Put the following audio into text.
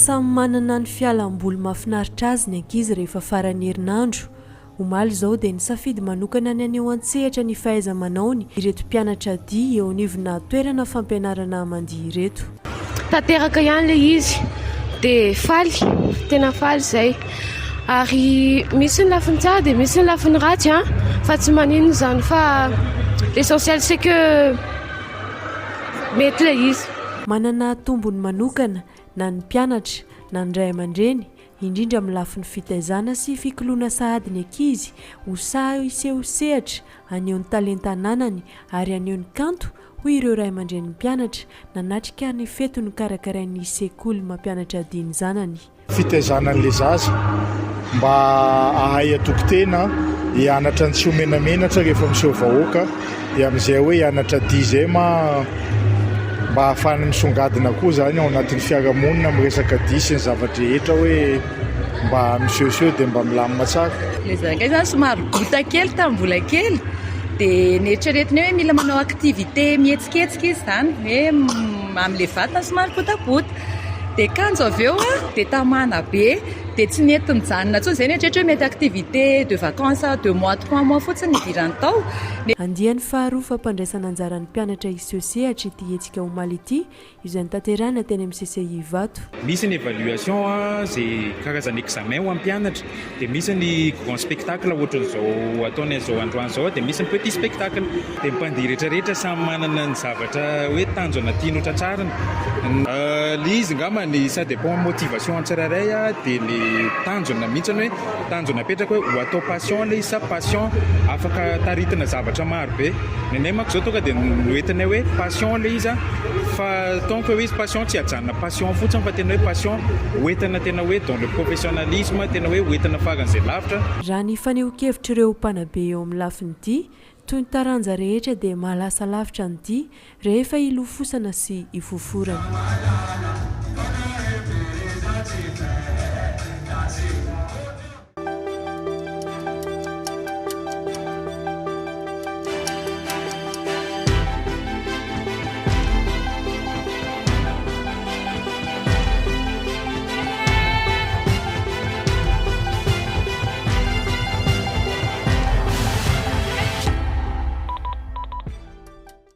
Samy manana ny fialamboly mahafinaritra azy ny ankizy rehefa farany herinandro. Omaly izao dia nisafidy manokana ny aneo an-tsehatra ny fahaiza-manaony ireto mpianatra dia eo anivona toerana fampianarana mandihy ireto. Tanteraka ihany ilay izy dia faly, tena faly izay. Ary misy ny lafiny tsara dia misy ny lafiny ratsy fa tsy maninona izany fa l'essentiel c'est que mety ilay izy. Manana tombony manokana na ny mpianatra na ny ray aman-dreny indrindra amin'ny lafiny fitaizana sy fikoloana sahady ny ankizy ho iseho sehatra aneho ny talenta ananany ary aneho ny kanto ho ireo ray aman-dreny mpianatra nanatrika ny feto ny karakarain'ny sekoly mampianatra diny zanany. Fitaizanan'ilay zaza mba ahay atokotena hianatra ny tsy homenamenatra rehefa miseho vahoaka dia amin'izay hoe hianatra dia zay mba ahafahany misongadina koa zany ao anatin'ny fiarahamonina amin'ny resaka dia sy ny zavatra rehetra hoe mba misehoseho dia mba milamina tsara. Ilay zanakay zany somary bota kely tamin'ny mbola kely dia neritreretiny hoe mila manao aktivité mihetsiketsiky izy zany hoe amin'ilay vatany somary potapota dia kanjo avy eo dia tamana be dia tsy nety mijanona intsony izay neritreretra hoe mety activité de vacances 2 mois 3 mois fotsiny idirany tao. Andiany faharoa fampandraisana anjaran'ny mpianatra iseho sehatra ity hetsika Omaly ity izay notanterahina teny amin'ny CCI Ivato. Misy ny évaluation izay karazana examen ho amin'ny mpianatra dia misy ny grand spectacle ohatran'izao ataony izao androany izao dia misy ny petit spectacle dia mpandihy rehetrarehetra samy manana ny zavatra hoe tanjona tiany ho tratrarina. Ilay izy angambany ça dépend motivation tsirairay dia ny tanjona mihitsiny hoe tanjona apetraka hoe ho atao passion ilay isa passion afaka taritina zavatra maro be. Nenay manko zao tonga dia noentinay hoe passion ilay izy fa tonga hoe izy passion tsy hajanona passion fotsiny fa tena hoe passion hoentina tena hoe dans le professionnalisme tena hoe hoentina faran'izay lavitra. Raha ny faneho-kevitra ireo mpanabe eo amin'ny lafiny ity toy ny taranja rehetra dia mahalasa lavitra ny ity rehefa ilofosana sy ifoforana.